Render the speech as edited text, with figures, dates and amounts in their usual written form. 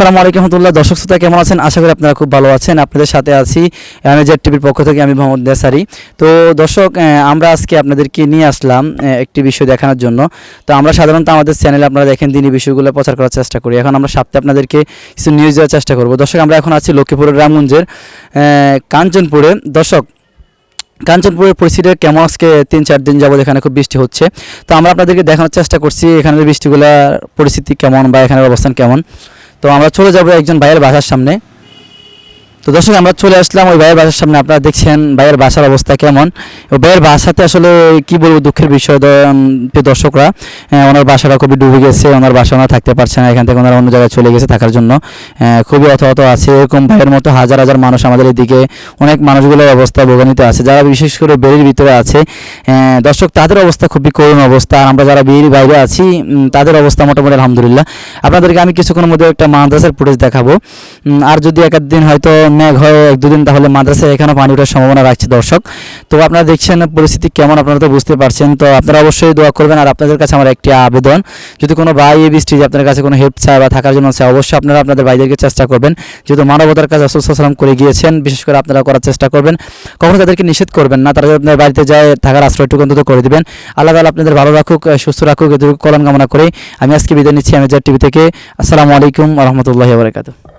আসসালামু আলাইকুম রহমতুল্লাহ। দর্শক শ্রোতা কেমন আছেন? আশা করি আপনারা খুব ভালো আছেন। আপনাদের সাথে আছি এমএজেড টিভির পক্ষ থেকে আমি মোহাম্মদ নেসারি। তো দর্শক, আমরা আজকে আপনাদেরকে নিয়ে আসলাম একটি বিষয় দেখানোর জন্য। তো আমরা সাধারণত আমাদের চ্যানেলে আপনারা দেখেন দিনই বিষয়গুলো প্রচার করার চেষ্টা করি। এখন আমরা সপ্তাহে আপনাদেরকে কিছু নিউজ দেওয়ার চেষ্টা করব। দর্শক, আমরা এখন আছি লক্ষ্মীপুরের রামগঞ্জের কাঞ্চনপুরে। দর্শক, কাঞ্চনপুরের পরিস্থিতি কেমন? আজকে 3-4 দিন যাবত এখানে খুব বৃষ্টি হচ্ছে। তো আমরা আপনাদেরকে দেখানোর চেষ্টা করছি এখানের বৃষ্টিগুলোর পরিস্থিতি কেমন বা এখানের অবস্থান কেমন। তো আমরা চলে যাব একজন ভাইয়ের বাসার সামনে। তো দর্শক, আমরা চলে আসলাম ওই ভাইয়ের বাসার সামনে। আপনারা দেখছেন ভাইয়ের বাসার অবস্থা কেমন। ওই ভাইয়ের বাসাতে আসলে কি বলবো, দুঃখের বিষয় প্রিয় দর্শকরা, ওনার বাসাটা খুবই ডুবে গেছে। ওনার বাসা ওনারা থাকতে পারছে না, এখান থেকে ওনারা অন্য জায়গায় চলে গেছে থাকার জন্য। খুবই অথহত আছে। এরকম ভাইয়ের মতো হাজার হাজার মানুষ আমাদের এদিকে, অনেক মানুষগুলোর অবস্থা ভোগান্তিতে আছে, যারা বিশেষ করে বেড়ির ভিতরে আছে। দর্শক, তাদের অবস্থা খুবই করুণ অবস্থা। আর আমরা যারা বেড়ির বাইরে আছি তাদের অবস্থা মোটামুটি আলহামদুলিল্লাহ। আপনাদেরকে আমি কিছুক্ষণের মধ্যে একটা মাদ্রাসার ফুটেজ দেখাবো। আর যদি একদিন হয়তো মেঘ হয় 1-2 দিন, তাহলে মাদ্রাসায় এখানেও পানি ওঠার সম্ভাবনা রাখছে দর্শক। তো আপনারা দেখছেন পরিস্থিতি কেমন, আপনারা তো বুঝতে পারছেন। তো আপনারা অবশ্যই দোয়া করবেন। আর আপনাদের কাছে আমার একটি আবেদন, যদি কোনো ভাই এই বৃষ্টিতে আপনার কাছে কোনো হেল্প চায় বা থাকার জন্য চায়, অবশ্যই আপনারা আপনাদের ভাইদেরকে চেষ্টা করবেন। যেহেতু মানবতার কাজ রাসূল সাল্লাল্লাহু আলাইহি ওয়াসাল্লাম করে গিয়েছেন, বিশেষ করে আপনারা করার চেষ্টা করবেন। কখনো তাদেরকে নিষেধ করবেন না। তারা যদি আপনার বাড়িতে যায়, থাকার আশ্রয়টুকু অন্তত করে দিবেন। আল্লাহ তাআলা আপনাদের ভালো রাখুক, সুস্থ রাখুক, এদের কল্যাণ কামনা করে আমি আজকে বিদায় নিচ্ছি এমএজেড টিভি থেকে। আসসালামু আলাইকুম ওয়া রাহমাতুল্লাহি ওয়া বারাকাতুহু।